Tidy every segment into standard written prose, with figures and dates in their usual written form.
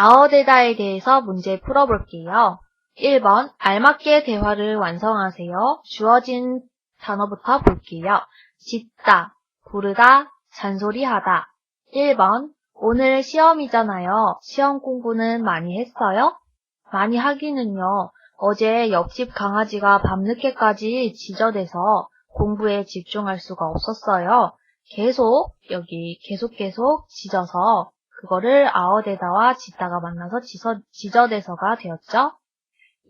아어대다에 대해서 문제 풀어볼게요. 1번, 알맞게 대화를 완성하세요. 주어진 단어부터 볼게요. 짖다, 부르다, 잔소리하다. 1번, 오늘 시험이잖아요. 시험 공부는 많이 했어요? 많이 하기는요. 어제 옆집 강아지가 밤늦게까지 짖어대서 공부에 집중할 수가 없었어요. 계속 짖어서 그거를 아어대다와 짖다가 만나서 짖어대서가 되었죠.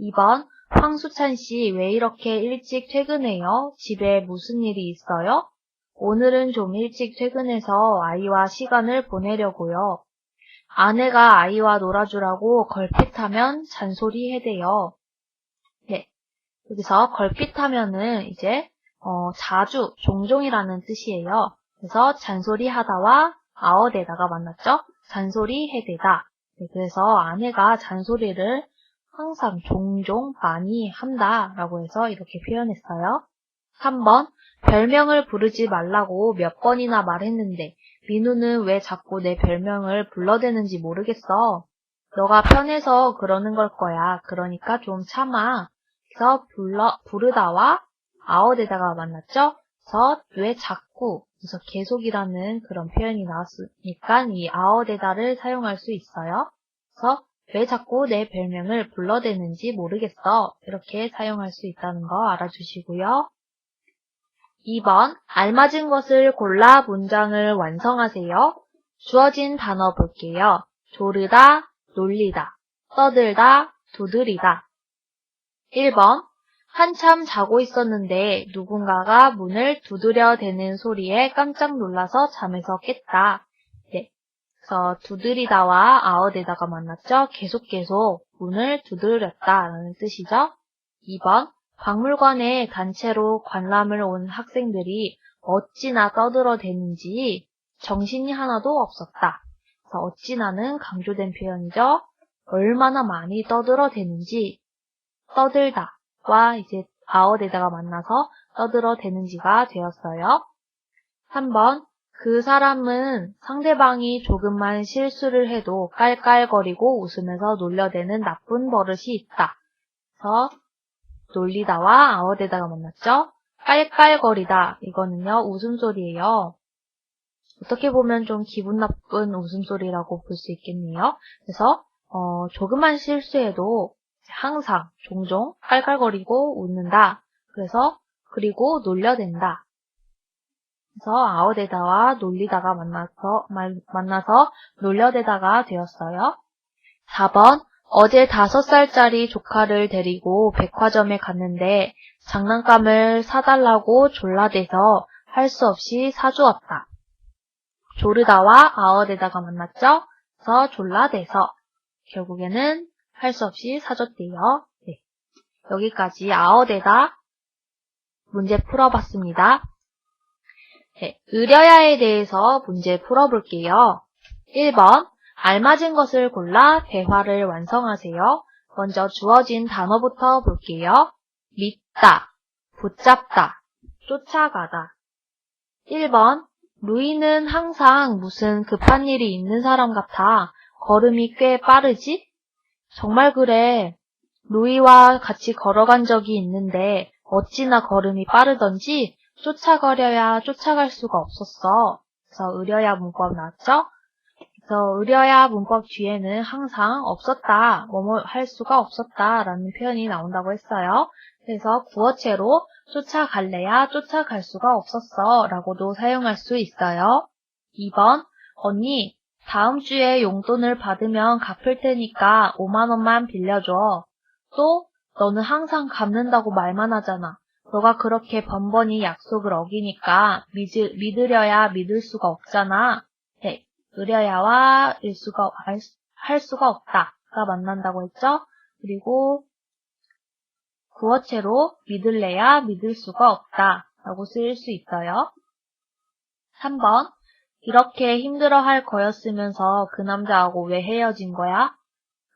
2번, 황수찬 씨 왜 이렇게 일찍 퇴근해요? 집에 무슨 일이 있어요? 오늘은 좀 일찍 퇴근해서 아이와 시간을 보내려고요. 아내가 아이와 놀아주라고 걸핏하면 잔소리해대요. 네, 여기서 걸핏하면은 이제 자주, 종종이라는 뜻이에요. 그래서 잔소리하다와 아어대다가 만났죠? 잔소리해대다. 네, 그래서 아내가 잔소리를 항상, 종종, 많이 한다라고 해서 이렇게 표현했어요. 3번, 별명을 부르지 말라고 몇 번이나 말했는데 민우는 왜 자꾸 내 별명을 불러대는지 모르겠어. 너가 편해서 그러는 걸 거야. 그러니까 좀 참아. 그래서 부르다와 아어대다가 만났죠? 그래서 왜 자꾸, 그래서 계속이라는 그런 표현이 나왔으니까 이 아어대다를 사용할 수 있어요. 그래서 왜 자꾸 내 별명을 불러대는지 모르겠어. 이렇게 사용할 수 있다는 거 알아주시고요. 2번, 알맞은 것을 골라 문장을 완성하세요. 주어진 단어 볼게요. 조르다, 놀리다, 떠들다, 두드리다. 1번, 한참 자고 있었는데 누군가가 문을 두드려대는 소리에 깜짝 놀라서 잠에서 깼다. 네, 그래서 두드리다와 아어대다가 만났죠. 계속 문을 두드렸다라는 뜻이죠. 2번, 박물관에 단체로 관람을 온 학생들이 어찌나 떠들어대는지 정신이 하나도 없었다. 그래서 어찌나는 강조된 표현이죠. 얼마나 많이 떠들어대는지, 떠들다와 이제 아어대다가 만나서 떠들어대는지가 되었어요. 3번, 그 사람은 상대방이 조금만 실수를 해도 깔깔거리고 웃으면서 놀려대는 나쁜 버릇이 있다. 그래서 놀리다와 아어대다가 만났죠? 깔깔거리다. 이거는요, 웃음소리예요. 어떻게 보면 좀 기분 나쁜 웃음소리라고 볼 수 있겠네요. 그래서 조금만 실수해도 항상, 종종 깔깔거리고 웃는다. 그리고 놀려댄다. 그래서 아어대다와 놀리다가 만나서 놀려대다가 되었어요. 4번, 어제 5살짜리 조카를 데리고 백화점에 갔는데 장난감을 사달라고 졸라대서 할 수 없이 사주었다. 조르다와 아어대다가 만났죠? 그래서 졸라대서 결국에는 할 수 없이 사줬대요. 네. 여기까지 아어대다 문제 풀어봤습니다. 네, 의려야에 대해서 문제 풀어볼게요. 1번, 알맞은 것을 골라 대화를 완성하세요. 먼저 주어진 단어부터 볼게요. 믿다, 붙잡다, 쫓아가다. 1번, 루이는 항상 무슨 급한 일이 있는 사람 같아. 걸음이 꽤 빠르지? 정말 그래. 루이와 같이 걸어간 적이 있는데 어찌나 걸음이 빠르던지 쫓아가려야 쫓아갈 수가 없었어. 그래서 의려야 문법 나왔죠? 그래서 의려야 문법 뒤에는 항상 없었다, 뭐뭐 할 수가 없었다 라는 표현이 나온다고 했어요. 그래서 구어체로 쫓아갈래야 쫓아갈 수가 없었어 라고도 사용할 수 있어요. 2번, 언니, 다음 주에 용돈을 받으면 갚을 테니까 5만 원만 빌려줘. 또, 너는 항상 갚는다고 말만 하잖아. 너가 그렇게 번번이 약속을 어기니까 믿으려야 믿을 수가 없잖아. 네. 의려야와 할 수가 없다가 만난다고 했죠? 그리고 구어체로 믿을래야 믿을 수가 없다라고 쓰일 수 있어요. 3번, 이렇게 힘들어할 거였으면서 그 남자하고 왜 헤어진 거야?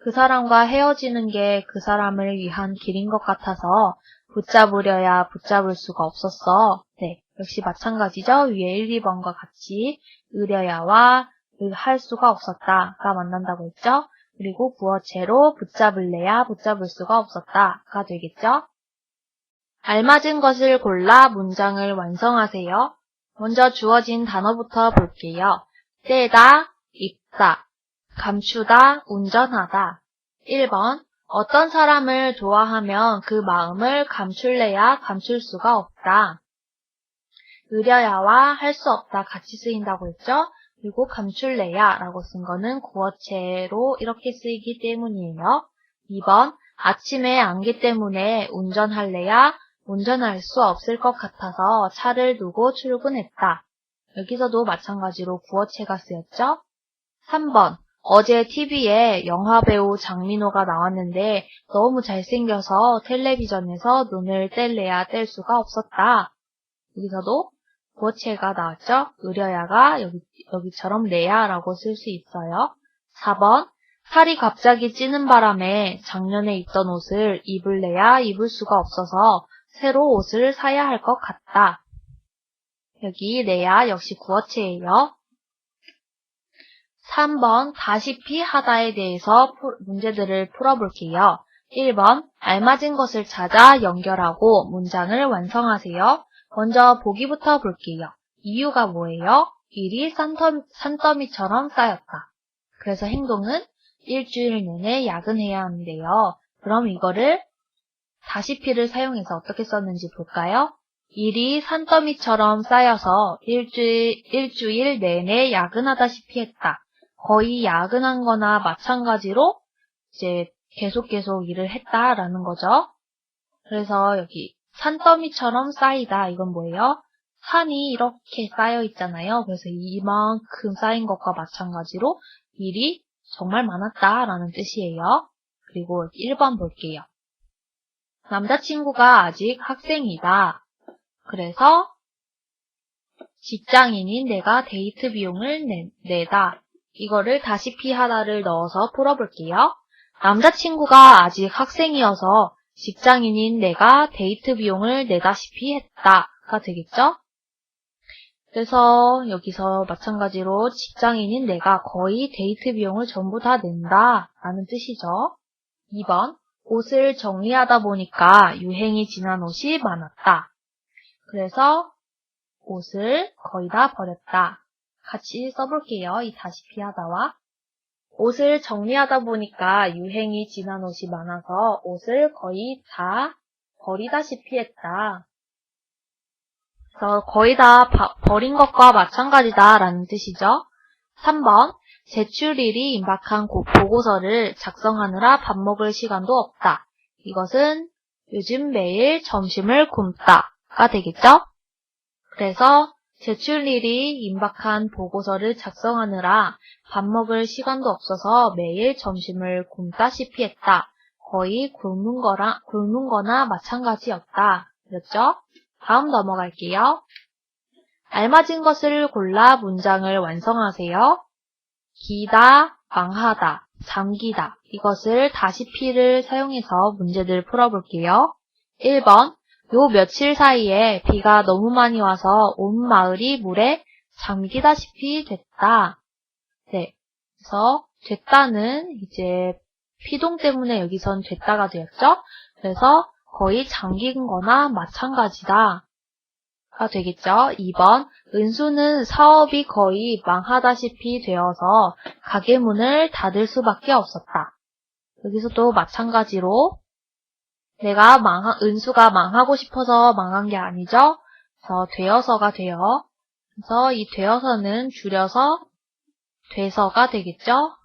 그 사람과 헤어지는 게 그 사람을 위한 길인 것 같아서 붙잡으려야 붙잡을 수가 없었어. 네, 역시 마찬가지죠? 위에 1, 2번과 같이 의려야와 할 수가 없었다가 만난다고 했죠? 그리고 부어체로 붙잡을래야 붙잡을 수가 없었다가 되겠죠? 알맞은 것을 골라 문장을 완성하세요. 먼저 주어진 단어부터 볼게요. 떼다, 입다, 감추다, 운전하다. 1번, 어떤 사람을 좋아하면 그 마음을 감출래야 감출 수가 없다. 으려야와 할 수 없다 같이 쓰인다고 했죠? 그리고 감출래야 라고 쓴 거는 구어체로 이렇게 쓰이기 때문이에요. 2번, 아침에 안기 때문에 운전할래야 운전할 수 없을 것 같아서 차를 두고 출근했다. 여기서도 마찬가지로 구어체가 쓰였죠? 3번, 어제 TV에 영화배우 장민호가 나왔는데 너무 잘생겨서 텔레비전에서 눈을 뗄래야 뗄 수가 없었다. 여기서도 구어체가 나왔죠? 으려야가 여기처럼 내야라고 쓸 수 있어요. 4번, 살이 갑자기 찌는 바람에 작년에 입던 옷을 입을래야 입을 수가 없어서 새로 옷을 사야 할 것 같다. 여기 내야 역시 구어체예요. 3번 다시피 하다에 대해서 문제들을 풀어볼게요. 1번 알맞은 것을 찾아 연결하고 문장을 완성하세요. 먼저 보기부터 볼게요. 이유가 뭐예요? 일이 산더미처럼 쌓였다. 그래서 행동은 일주일 내내 야근해야 하는데요. 그럼 이거를 다시피를 사용해서 어떻게 썼는지 볼까요? 일이 산더미처럼 쌓여서 일주일 내내 야근하다시피 했다. 거의 야근한 거나 마찬가지로 이제 계속 일을 했다라는 거죠. 그래서 여기 산더미처럼 쌓이다. 이건 뭐예요? 산이 이렇게 쌓여 있잖아요. 그래서 이만큼 쌓인 것과 마찬가지로 일이 정말 많았다라는 뜻이에요. 그리고 1번 볼게요. 남자친구가 아직 학생이다. 그래서 직장인인 내가 데이트 비용을 내다. 이거를 다시피 하다를 넣어서 풀어볼게요. 남자친구가 아직 학생이어서 직장인인 내가 데이트 비용을 내다시피 했다가 되겠죠? 그래서 여기서 마찬가지로 직장인인 내가 거의 데이트 비용을 전부 다 낸다 라는 뜻이죠. 2번, 옷을 정리하다 보니까 유행이 지난 옷이 많았다. 그래서 옷을 거의 다 버렸다. 같이 써볼게요. 이 다시피 하다와. 옷을 정리하다 보니까 유행이 지난 옷이 많아서 옷을 거의 다 버리다시피 했다. 그래서 거의 다 버린 것과 마찬가지다라는 뜻이죠. 3번, 제출일이 임박한 보고서를 작성하느라 밥 먹을 시간도 없다. 이것은 요즘 매일 점심을 굶다가 되겠죠? 그래서 제출일이 임박한 보고서를 작성하느라 밥 먹을 시간도 없어서 매일 점심을 굶다시피 했다. 거의 굶는 거나 마찬가지였다. 그렇죠? 다음 넘어갈게요. 알맞은 것을 골라 문장을 완성하세요. 기다, 망하다, 잠기다. 이것을 다시피를 사용해서 문제들 풀어볼게요. 1번, 요 며칠 사이에 비가 너무 많이 와서 온 마을이 물에 잠기다시피 됐다. 네. 그래서 됐다는 이제 피동 때문에 여기선 됐다가 되었죠? 그래서 거의 잠긴 거나 마찬가지다. 가 되겠죠? 2번, 은수는 사업이 거의 망하다시피 되어서 가게 문을 닫을 수밖에 없었다. 여기서도 마찬가지로 은수가 망하고 싶어서 망한 게 아니죠? 그래서 되어서가 돼요. 그래서 이 되어서는 줄여서 돼서가 되겠죠?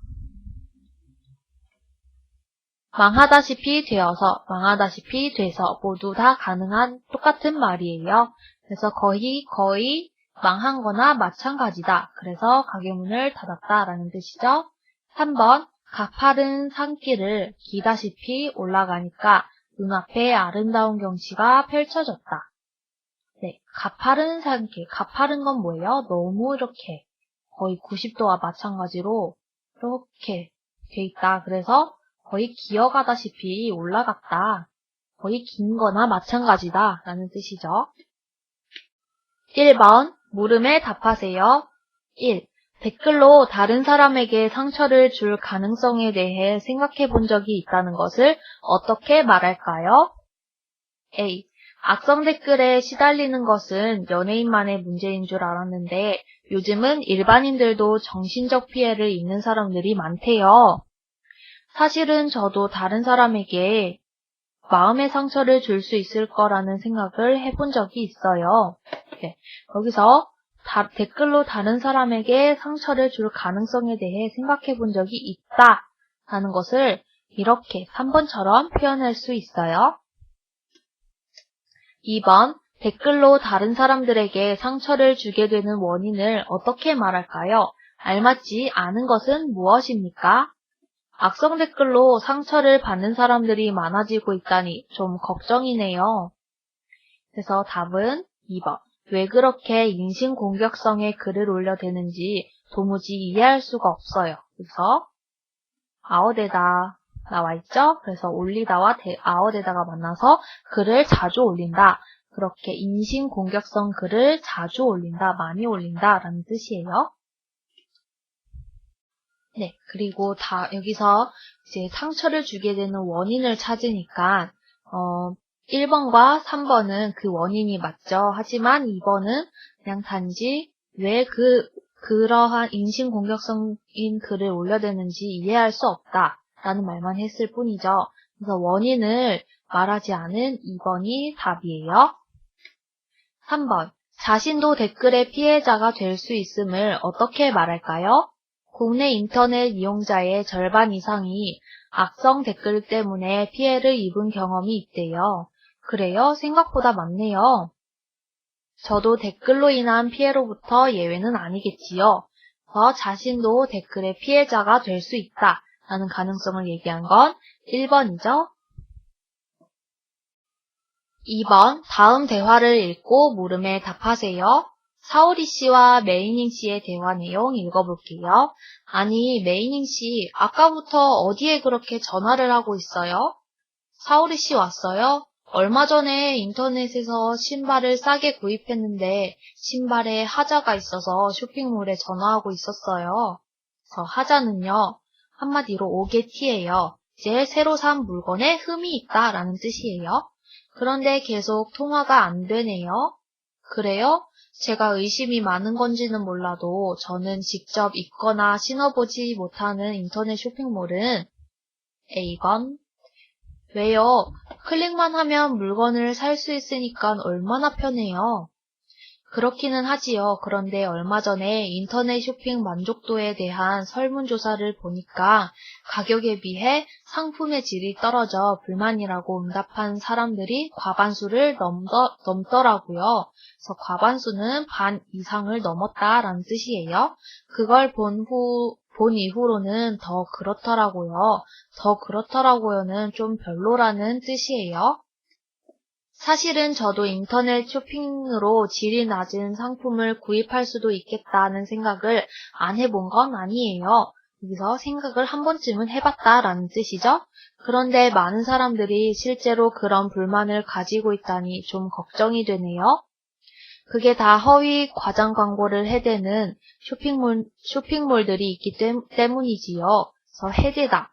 망하다시피 되어서, 망하다시피 돼서 모두 다 가능한 똑같은 말이에요. 그래서 거의 망한 거나 마찬가지다. 그래서 가게 문을 닫았다라는 뜻이죠. 3번, 가파른 산길을 기다시피 올라가니까 눈앞에 아름다운 경치가 펼쳐졌다. 네, 가파른 산길. 가파른 건 뭐예요? 너무 이렇게 거의 90도와 마찬가지로 이렇게 돼 있다. 그래서 거의 기어가다시피 올라갔다. 거의 긴 거나 마찬가지다 라는 뜻이죠. 1번, 물음에 답하세요. 1. 댓글로 다른 사람에게 상처를 줄 가능성에 대해 생각해 본 적이 있다는 것을 어떻게 말할까요? A. 악성 댓글에 시달리는 것은 연예인만의 문제인 줄 알았는데 요즘은 일반인들도 정신적 피해를 입는 사람들이 많대요. 사실은 저도 다른 사람에게 마음의 상처를 줄 수 있을 거라는 생각을 해본 적이 있어요. 네, 여기서 댓글로 다른 사람에게 상처를 줄 가능성에 대해 생각해 본 적이 있다 라는 것을 이렇게 3번처럼 표현할 수 있어요. 2번, 댓글로 다른 사람들에게 상처를 주게 되는 원인을 어떻게 말할까요? 알맞지 않은 것은 무엇입니까? 악성 댓글로 상처를 받는 사람들이 많아지고 있다니 좀 걱정이네요. 그래서 답은 2번. 왜 그렇게 인신공격성의 글을 올려대는지 도무지 이해할 수가 없어요. 그래서 아어대다 나와 있죠? 그래서 올리다와 아어대다가 만나서 글을 자주 올린다. 그렇게 인신공격성 글을 자주 올린다, 많이 올린다 라는 뜻이에요. 네, 그리고 여기서 이제 상처를 주게 되는 원인을 찾으니까 1번과 3번은 그 원인이 맞죠. 하지만 2번은 그냥 단지 왜 그러한 인신공격성인 글을 올려대는지 이해할 수 없다라는 말만 했을 뿐이죠. 그래서 원인을 말하지 않은 2번이 답이에요. 3번. 자신도 댓글의 피해자가 될 수 있음을 어떻게 말할까요? 국내 인터넷 이용자의 절반 이상이 악성 댓글 때문에 피해를 입은 경험이 있대요. 그래요? 생각보다 많네요. 저도 댓글로 인한 피해로부터 예외는 아니겠지요. 자신도 댓글의 피해자가 될 수 있다라는 가능성을 얘기한 건 1번이죠. 2번, 다음 대화를 읽고 물음에 답하세요. 사오리 씨와 메이닝 씨의 대화 내용 읽어볼게요. 아니, 메이닝 씨, 아까부터 어디에 그렇게 전화를 하고 있어요? 사오리 씨 왔어요? 얼마 전에 인터넷에서 신발을 싸게 구입했는데 신발에 하자가 있어서 쇼핑몰에 전화하고 있었어요. 하자는요, 한마디로 오게티예요. 제 새로 산 물건에 흠이 있다라는 뜻이에요. 그런데 계속 통화가 안 되네요. 그래요? 제가 의심이 많은 건지는 몰라도 저는 직접 입거나 신어보지 못하는 인터넷 쇼핑몰은 A번. 왜요? 클릭만 하면 물건을 살 수 있으니까 얼마나 편해요. 그렇기는 하지요. 그런데 얼마 전에 인터넷 쇼핑 만족도에 대한 설문조사를 보니까 가격에 비해 상품의 질이 떨어져 불만이라고 응답한 사람들이 과반수를 넘더라고요. 그래서 과반수는 반 이상을 넘었다라는 뜻이에요. 그걸 본 이후로는 더 그렇더라고요. 더 그렇더라고요는 좀 별로라는 뜻이에요. 사실은 저도 인터넷 쇼핑으로 질이 낮은 상품을 구입할 수도 있겠다는 생각을 안 해본 건 아니에요. 여기서 생각을 한 번쯤은 해봤다라는 뜻이죠. 그런데 많은 사람들이 실제로 그런 불만을 가지고 있다니 좀 걱정이 되네요. 그게 다 허위 과장 광고를 해대는 쇼핑몰들이 있기 때문이지요. 그래서 해대다.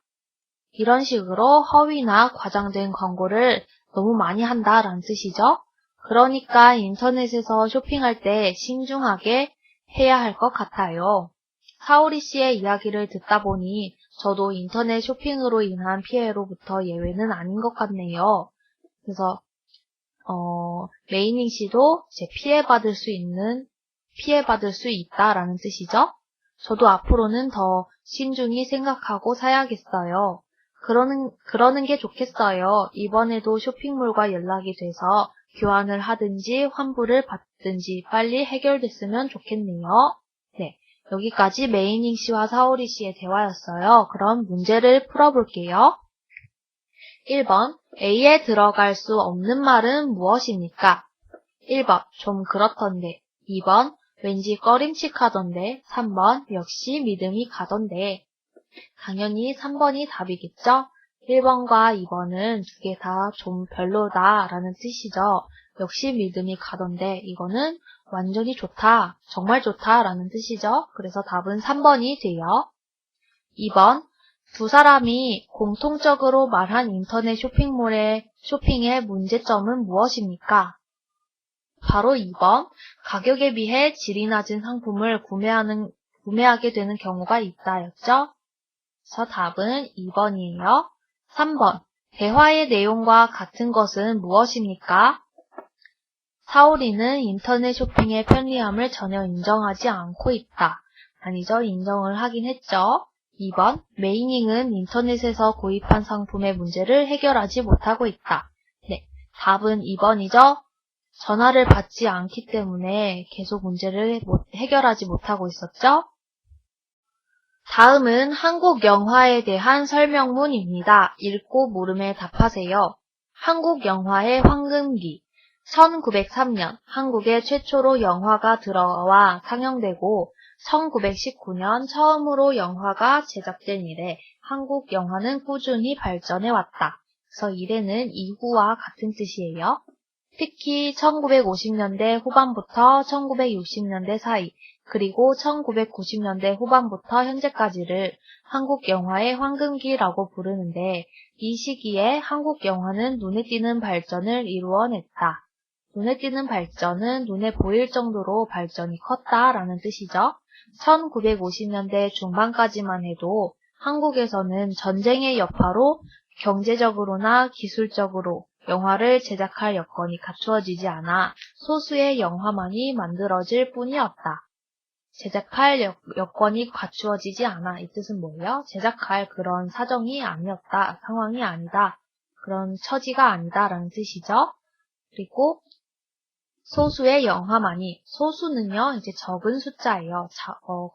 이런 식으로 허위나 과장된 광고를 너무 많이 한다라는 뜻이죠. 그러니까 인터넷에서 쇼핑할 때 신중하게 해야 할 것 같아요. 사오리 씨의 이야기를 듣다 보니 저도 인터넷 쇼핑으로 인한 피해로부터 예외는 아닌 것 같네요. 그래서 메이닝 씨도 이제 피해받을 수 있다라는 뜻이죠. 저도 앞으로는 더 신중히 생각하고 사야겠어요. 그러는 게 좋겠어요. 이번에도 쇼핑몰과 연락이 돼서 교환을 하든지 환불을 받든지 빨리 해결됐으면 좋겠네요. 네, 여기까지 메이닝 씨와 사오리 씨의 대화였어요. 그럼 문제를 풀어볼게요. 1번, A에 들어갈 수 없는 말은 무엇입니까? 1번, 좀 그렇던데. 2번, 왠지 꺼림칙하던데. 3번, 역시 믿음이 가던데. 당연히 3번이 답이겠죠? 1번과 2번은 두 개 다 좀 별로다 라는 뜻이죠. 역시 믿음이 가던데 이거는 완전히 좋다, 정말 좋다 라는 뜻이죠. 그래서 답은 3번이 돼요. 2번, 두 사람이 공통적으로 말한 인터넷 쇼핑의 문제점은 무엇입니까? 바로 2번, 가격에 비해 질이 낮은 상품을 구매하게 되는 경우가 있다였죠. 그래서 답은 2번이에요. 3번, 대화의 내용과 같은 것은 무엇입니까? 사오리는 인터넷 쇼핑의 편리함을 전혀 인정하지 않고 있다. 아니죠, 인정을 하긴 했죠. 2번, 메이닝은 인터넷에서 구입한 상품의 문제를 해결하지 못하고 있다. 네, 답은 2번이죠. 전화를 받지 않기 때문에 계속 문제를 해결하지 못하고 있었죠. 다음은 한국 영화에 대한 설명문입니다. 읽고 물음에 답하세요. 한국 영화의 황금기. 1903년 한국에 최초로 영화가 들어와 상영되고 1919년 처음으로 영화가 제작된 이래 한국 영화는 꾸준히 발전해 왔다. 그래서 이래는 이후와 같은 뜻이에요. 특히 1950년대 후반부터 1960년대 사이 그리고 1990년대 후반부터 현재까지를 한국 영화의 황금기라고 부르는데 이 시기에 한국 영화는 눈에 띄는 발전을 이루어냈다. 눈에 띄는 발전은 눈에 보일 정도로 발전이 컸다라는 뜻이죠. 1950년대 중반까지만 해도 한국에서는 전쟁의 여파로 경제적으로나 기술적으로 영화를 제작할 여건이 갖추어지지 않아 소수의 영화만이 만들어질 뿐이었다. 제작할 여건이 갖추어지지 않아. 이 뜻은 뭐예요? 제작할 그런 사정이 아니었다. 상황이 아니다. 그런 처지가 아니다라는 뜻이죠. 그리고 소수의 영화만이, 소수는요, 이제 적은 숫자예요.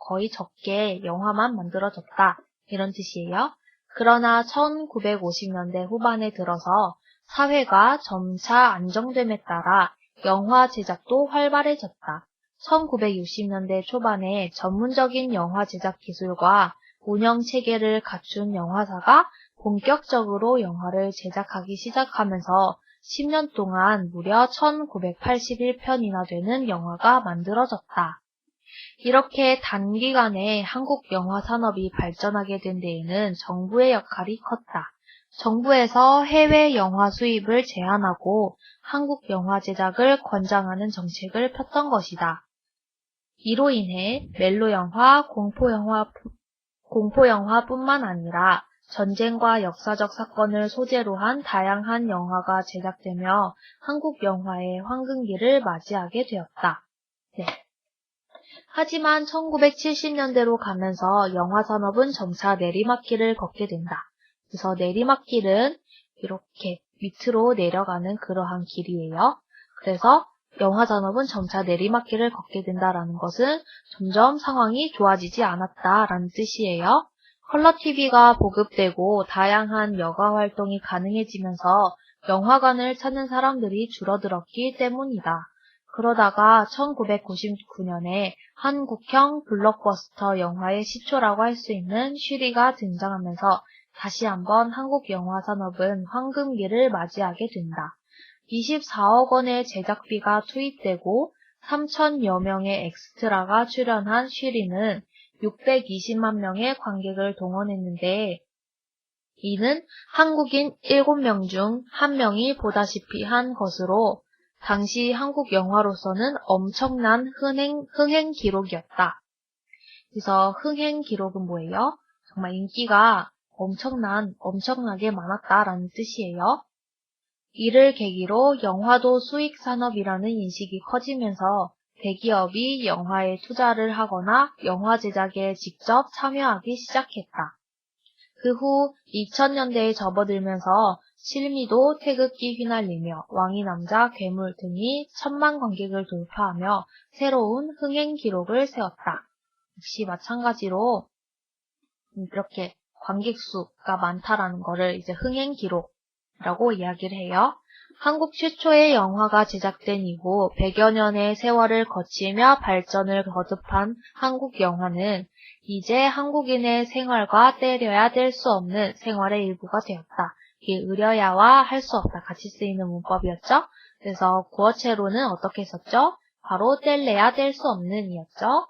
거의 적게 영화만 만들어졌다. 이런 뜻이에요. 그러나 1950년대 후반에 들어서 사회가 점차 안정됨에 따라 영화 제작도 활발해졌다. 1960년대 초반에 전문적인 영화 제작 기술과 운영 체계를 갖춘 영화사가 본격적으로 영화를 제작하기 시작하면서 10년 동안 무려 1981편이나 되는 영화가 만들어졌다. 이렇게 단기간에 한국 영화 산업이 발전하게 된 데에는 정부의 역할이 컸다. 정부에서 해외 영화 수입을 제한하고 한국 영화 제작을 권장하는 정책을 폈던 것이다. 이로 인해 멜로 영화, 공포 영화뿐만 아니라 전쟁과 역사적 사건을 소재로 한 다양한 영화가 제작되며 한국 영화의 황금기를 맞이하게 되었다. 네. 하지만 1970년대로 가면서 영화 산업은 점차 내리막길을 걷게 된다. 그래서 내리막길은 이렇게 밑으로 내려가는 그러한 길이에요. 그래서 영화 산업은 점차 내리막길을 걷게 된다라는 것은 점점 상황이 좋아지지 않았다라는 뜻이에요. 컬러 TV가 보급되고 다양한 여가 활동이 가능해지면서 영화관을 찾는 사람들이 줄어들었기 때문이다. 그러다가 1999년에 한국형 블록버스터 영화의 시초라고 할 수 있는 쉬리가 등장하면서 다시 한번 한국 영화 산업은 황금기를 맞이하게 된다. 24억 원의 제작비가 투입되고 3,000여 명의 엑스트라가 출연한 쉬리는 620만 명의 관객을 동원했는데 이는 한국인 7명 중 1명이 보다시피 한 것으로 당시 한국 영화로서는 엄청난 흥행 기록이었다. 그래서 흥행 기록은 뭐예요? 정말 인기가 엄청나게 많았다라는 뜻이에요. 이를 계기로 영화도 수익 산업이라는 인식이 커지면서 대기업이 영화에 투자를 하거나 영화 제작에 직접 참여하기 시작했다. 그 후 2000년대에 접어들면서 실미도 태극기 휘날리며 왕이 남자, 괴물 등이 1000만 관객을 돌파하며 새로운 흥행 기록을 세웠다. 역시 마찬가지로 이렇게 관객 수가 많다라는 거를 이제 흥행 기록이라고 이야기를 해요. 한국 최초의 영화가 제작된 이후 100여 년의 세월을 거치며 발전을 거듭한 한국 영화는 이제 한국인의 생활과 떼려야 뗄 수 없는 생활의 일부가 되었다. 이게 의려야와 할 수 없다 같이 쓰이는 문법이었죠. 그래서 구어체로는 어떻게 썼죠? 바로 뗄래야 뗄 수 없는 이었죠.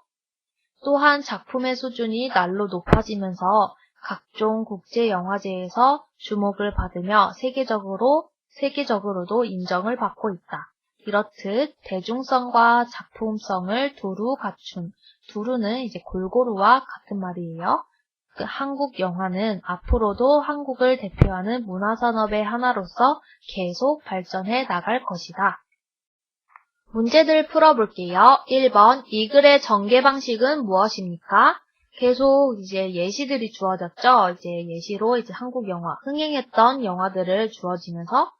또한 작품의 수준이 날로 높아지면서 각종 국제영화제에서 주목을 받으며 세계적으로도 인정을 받고 있다. 이렇듯 대중성과 작품성을 두루는 이제 골고루와 같은 말이에요. 한국 영화는 앞으로도 한국을 대표하는 문화산업의 하나로서 계속 발전해 나갈 것이다. 문제들 풀어볼게요. 1번, 이 글의 전개 방식은 무엇입니까? 계속 이제 예시들이 주어졌죠? 이제 예시로 이제 한국 영화, 흥행했던 영화들을 주어지면서,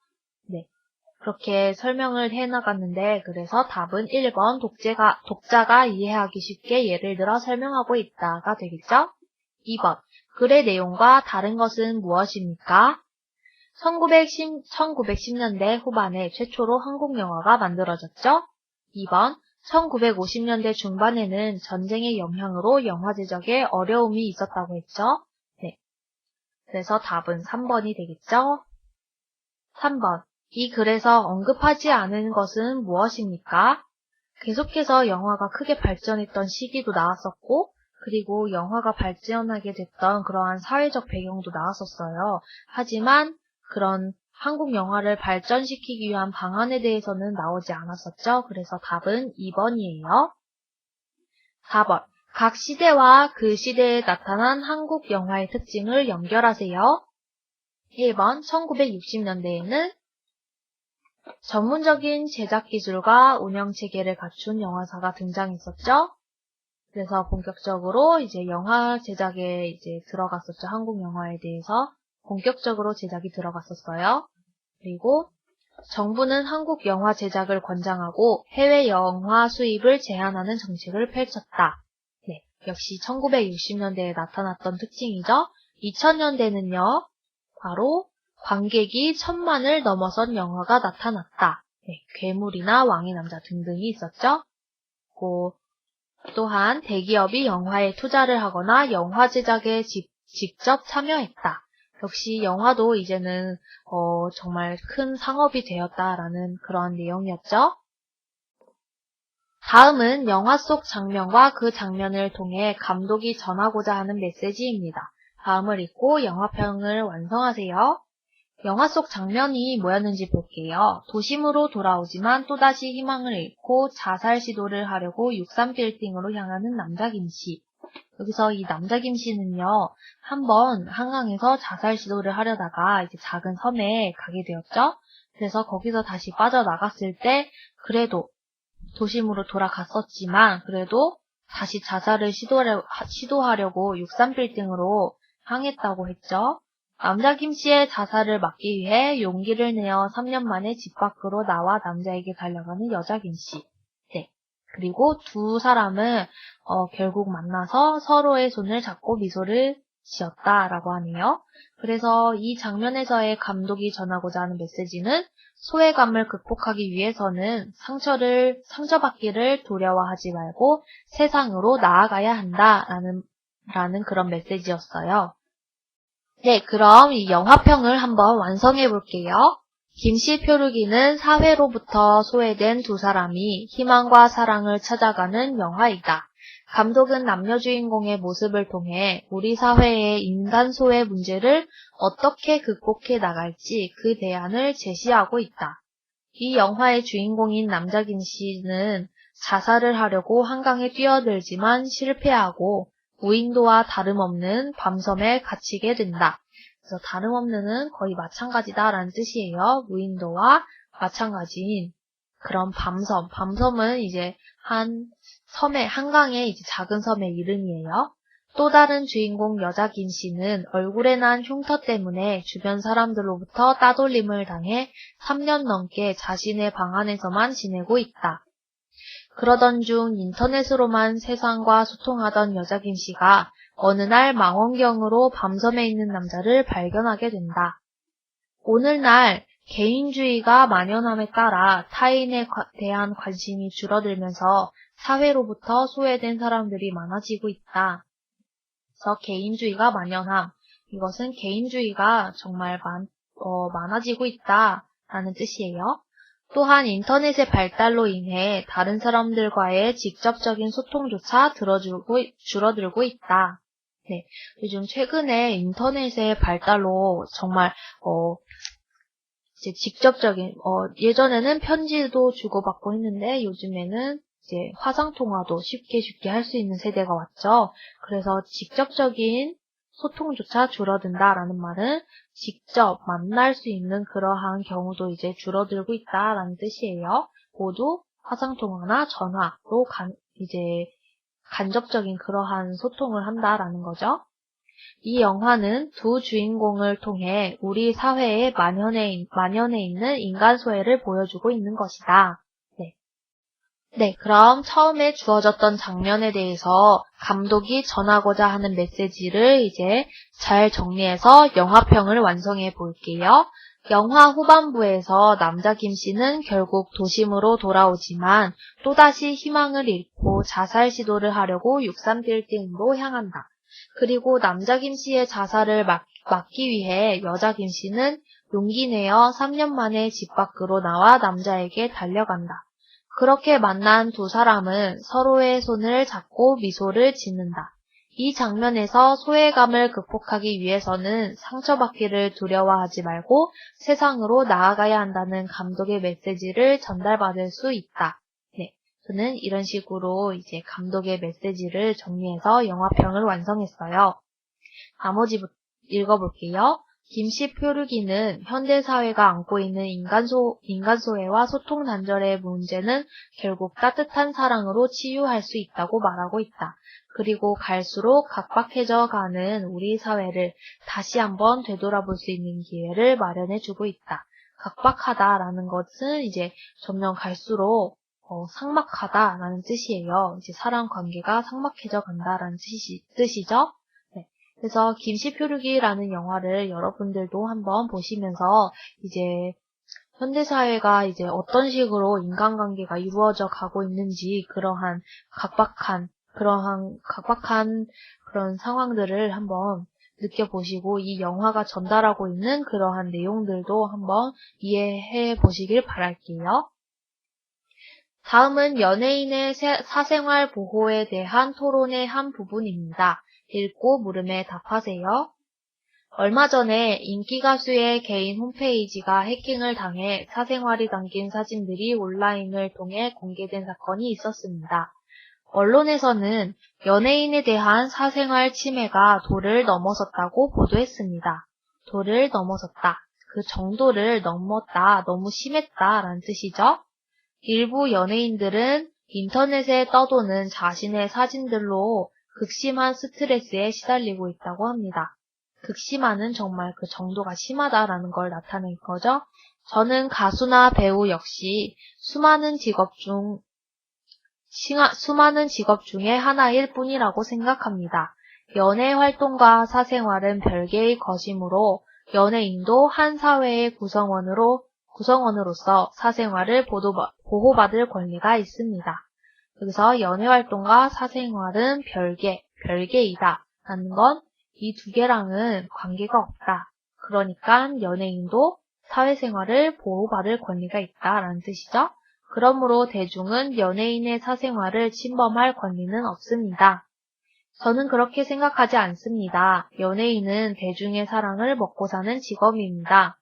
그렇게 설명을 해 나갔는데, 그래서 답은 1번, 독자가 이해하기 쉽게 예를 들어 설명하고 있다가 되겠죠? 2번, 글의 내용과 다른 것은 무엇입니까? 1910년대 후반에 최초로 한국 영화가 만들어졌죠? 2번, 1950년대 중반에는 전쟁의 영향으로 영화 제작에 어려움이 있었다고 했죠? 그래서 답은 3번이 되겠죠? 3번, 이 글에서 언급하지 않은 것은 무엇입니까? 계속해서 영화가 크게 발전했던 시기도 나왔었고, 그리고 영화가 발전하게 됐던 그러한 사회적 배경도 나왔었어요. 하지만 그런 한국 영화를 발전시키기 위한 방안에 대해서는 나오지 않았었죠. 그래서 답은 2번이에요. 4번. 각 시대와 그 시대에 나타난 한국 영화의 특징을 연결하세요. 1번. 1960년대에는 전문적인 제작 기술과 운영 체계를 갖춘 영화사가 등장했었죠. 그래서 본격적으로 이제 영화 제작에 이제 들어갔었죠. 한국 영화에 대해서 본격적으로 제작이 들어갔었어요. 그리고 정부는 한국 영화 제작을 권장하고 해외 영화 수입을 제한하는 정책을 펼쳤다. 역시 1960년대에 나타났던 특징이죠. 2000년대는요. 바로 관객이 1000만을 넘어선 영화가 나타났다. 괴물이나 왕의 남자 등등이 있었죠. 또한 대기업이 영화에 투자를 하거나 영화 제작에 직접 참여했다. 역시 영화도 이제는 정말 큰 상업이 되었다라는 그런 내용이었죠. 다음은 영화 속 장면과 그 장면을 통해 감독이 전하고자 하는 메시지입니다. 다음을 읽고 영화평을 완성하세요. 영화 속 장면이 뭐였는지 볼게요. 도심으로 돌아오지만 또다시 희망을 잃고 자살 시도를 하려고 63빌딩으로 향하는 남자 김씨. 여기서 이 남자 김씨는요, 한번 한강에서 자살 시도를 하려다가 이제 작은 섬에 가게 되었죠. 그래서 거기서 다시 빠져나갔을 때 그래도 도심으로 돌아갔었지만 그래도 다시 자살을 시도하려고 63빌딩으로 향했다고 했죠. 남자 김씨의 자살을 막기 위해 용기를 내어 3년 만에 집 밖으로 나와 남자에게 달려가는 여자 김씨. 그리고 두 사람은 결국 만나서 서로의 손을 잡고 미소를 지었다라고 하네요. 그래서 이 장면에서의 감독이 전하고자 하는 메시지는 소외감을 극복하기 위해서는 상처받기를 두려워하지 말고 세상으로 나아가야 한다라는 그런 메시지였어요. 그럼 이 영화평을 한번 완성해 볼게요. 김씨 표류기는 사회로부터 소외된 두 사람이 희망과 사랑을 찾아가는 영화이다. 감독은 남녀 주인공의 모습을 통해 우리 사회의 인간 소외 문제를 어떻게 극복해 나갈지 그 대안을 제시하고 있다. 이 영화의 주인공인 남자 김씨는 자살을 하려고 한강에 뛰어들지만 실패하고 무인도와 다름없는 밤섬에 갇히게 된다. 그래서 다름없는은 거의 마찬가지다라는 뜻이에요. 무인도와 마찬가지인 그런 밤섬. 밤섬은 이제 한강의 이제 작은 섬의 이름이에요. 또 다른 주인공 여자 김씨는 얼굴에 난 흉터 때문에 주변 사람들로부터 따돌림을 당해 3년 넘게 자신의 방 안에서만 지내고 있다. 그러던 중 인터넷으로만 세상과 소통하던 여자 김씨가 어느 날 망원경으로 밤섬에 있는 남자를 발견하게 된다. 오늘날 개인주의가 만연함에 따라 타인에 대한 관심이 줄어들면서 사회로부터 소외된 사람들이 많아지고 있다. 그래서 개인주의가 만연함, 이것은 개인주의가 정말 많아지고 있다라는 뜻이에요. 또한 인터넷의 발달로 인해 다른 사람들과의 직접적인 소통조차 줄어들고 있다. 네, 요즘 최근에 인터넷의 발달로 정말 이제 직접적인 예전에는 편지도 주고받고 했는데 요즘에는 이제 화상통화도 쉽게 할 수 있는 세대가 왔죠. 그래서 직접적인 소통조차 줄어든다라는 말은 직접 만날 수 있는 그러한 경우도 이제 줄어들고 있다라는 뜻이에요. 모두 화상통화나 전화로 이제 간접적인 그러한 소통을 한다라는 거죠. 이 영화는 두 주인공을 통해 우리 사회에 만연해 있는 인간 소외를 보여주고 있는 것이다. 네, 그럼 처음에 주어졌던 장면에 대해서 감독이 전하고자 하는 메시지를 이제 잘 정리해서 영화평을 완성해 볼게요. 영화 후반부에서 남자 김 씨는 결국 도심으로 돌아오지만 또다시 희망을 잃고 자살 시도를 하려고 63빌딩으로 향한다. 그리고 남자 김 씨의 자살을 막기 위해 여자 김 씨는 용기 내어 3년 만에 집 밖으로 나와 남자에게 달려간다. 그렇게 만난 두 사람은 서로의 손을 잡고 미소를 짓는다. 이 장면에서 소외감을 극복하기 위해서는 상처받기를 두려워하지 말고 세상으로 나아가야 한다는 감독의 메시지를 전달받을 수 있다. 네, 저는 이런 식으로 이제 감독의 메시지를 정리해서 영화평을 완성했어요. 나머지부터 읽어볼게요. 김씨 표류기는 현대사회가 안고 있는 인간소외와 소통 단절의 문제는 결국 따뜻한 사랑으로 치유할 수 있다고 말하고 있다. 그리고 갈수록 각박해져 가는 우리 사회를 다시 한번 되돌아볼 수 있는 기회를 마련해주고 있다. 각박하다라는 것은 이제 점점 갈수록 삭막하다라는 뜻이에요. 이제 사람 관계가 삭막해져 간다라는 뜻이죠. 그래서 김씨 표류기라는 영화를 여러분들도 한번 보시면서 이제 현대사회가 이제 어떤 식으로 인간관계가 이루어져 가고 있는지 그러한 각박한 그런 상황들을 한번 느껴보시고 이 영화가 전달하고 있는 그러한 내용들도 한번 이해해 보시길 바랄게요. 다음은 연예인의 사생활 보호에 대한 토론의 한 부분입니다. 읽고 물음에 답하세요. 얼마 전에 인기 가수의 개인 홈페이지가 해킹을 당해 사생활이 담긴 사진들이 온라인을 통해 공개된 사건이 있었습니다. 언론에서는 연예인에 대한 사생활 침해가 도를 넘어섰다고 보도했습니다. 도를 넘어섰다. 그 정도를 넘었다, 너무 심했다라는 뜻이죠. 일부 연예인들은 인터넷에 떠도는 자신의 사진들로 극심한 스트레스에 시달리고 있다고 합니다. 극심한은 정말 그 정도가 심하다라는 걸 나타낸 거죠. 저는 가수나 배우 역시 수많은 직업 중에 하나일 뿐이라고 생각합니다. 연예 활동과 사생활은 별개의 것이므로 연예인도 한 사회의 구성원으로서 사생활을 보호받을 권리가 있습니다. 여기서 연예활동과 사생활은 별개이다 라는 건 이 두 개랑은 관계가 없다. 그러니까 연예인도 사회생활을 보호받을 권리가 있다라는 뜻이죠. 그러므로 대중은 연예인의 사생활을 침범할 권리는 없습니다. 저는 그렇게 생각하지 않습니다. 연예인은 대중의 사랑을 먹고 사는 직업입니다.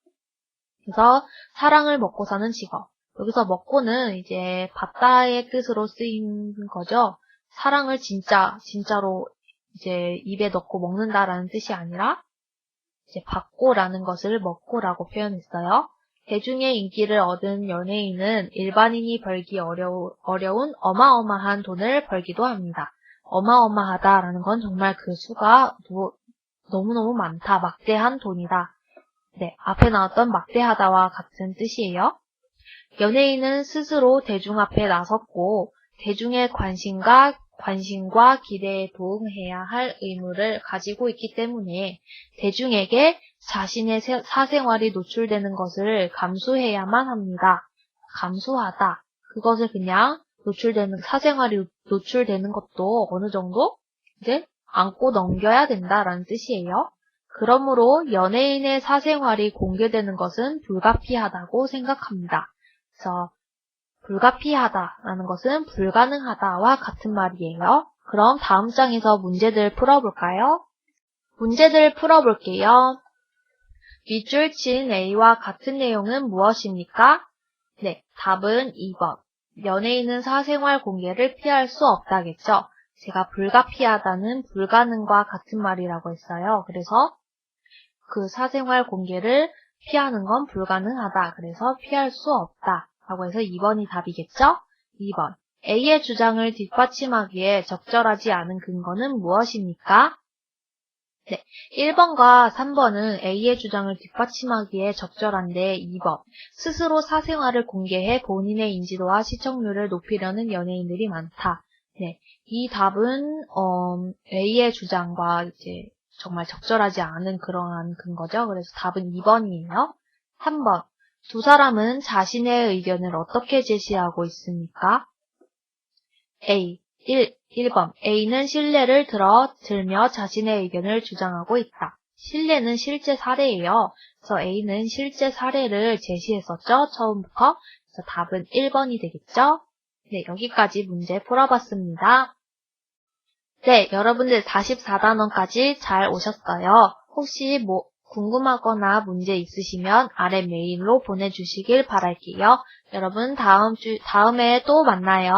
그래서 사랑을 먹고 사는 직업. 여기서 먹고는 이제 받다의 뜻으로 쓰인 거죠. 사랑을 진짜로 이제 입에 넣고 먹는다라는 뜻이 아니라 이제 받고라는 것을 먹고라고 표현했어요. 대중의 인기를 얻은 연예인은 일반인이 벌기 어려운 어마어마한 돈을 벌기도 합니다. 어마어마하다라는 건 정말 그 수가 너무너무 많다, 막대한 돈이다. 네, 앞에 나왔던 막대하다와 같은 뜻이에요. 연예인은 스스로 대중 앞에 나섰고 대중의 관심과 기대에 도움해야 할 의무를 가지고 있기 때문에 대중에게 자신의 사생활이 노출되는 것을 감수해야만 합니다. 감수하다. 그것을 그냥 사생활이 노출되는 것도 어느 정도 이제 안고 넘겨야 된다라는 뜻이에요. 그러므로 연예인의 사생활이 공개되는 것은 불가피하다고 생각합니다. 그래서 불가피하다라는 것은 불가능하다와 같은 말이에요. 그럼 다음 장에서 문제들 풀어볼까요? 문제들 풀어볼게요. 밑줄 친 A와 같은 내용은 무엇입니까? 네, 답은 2번. 연예인은 사생활 공개를 피할 수 없다겠죠. 제가 불가피하다는 불가능과 같은 말이라고 했어요. 그래서 그 사생활 공개를 피하는 건 불가능하다. 그래서 피할 수 없다. 라고 해서 2번이 답이겠죠? 2번. A의 주장을 뒷받침하기에 적절하지 않은 근거는 무엇입니까? 네, 1번과 3번은 A의 주장을 뒷받침하기에 적절한데 2번. 스스로 사생활을 공개해 본인의 인지도와 시청률을 높이려는 연예인들이 많다. 네, 이 답은 A의 주장과 이제 정말 적절하지 않은 그러한 근거죠. 그래서 답은 2번이에요. 3번. 두 사람은 자신의 의견을 어떻게 제시하고 있습니까? A. 1번. A는 신뢰를 들며 자신의 의견을 주장하고 있다. 신뢰는 실제 사례예요. 그래서 A는 실제 사례를 제시했었죠. 처음부터. 그래서 답은 1번이 되겠죠. 네, 여기까지 문제 풀어봤습니다. 네, 여러분들 44단원까지 잘 오셨어요. 혹시 궁금하거나 문제 있으시면 아래 메일로 보내주시길 바랄게요. 여러분 다음에 또 만나요.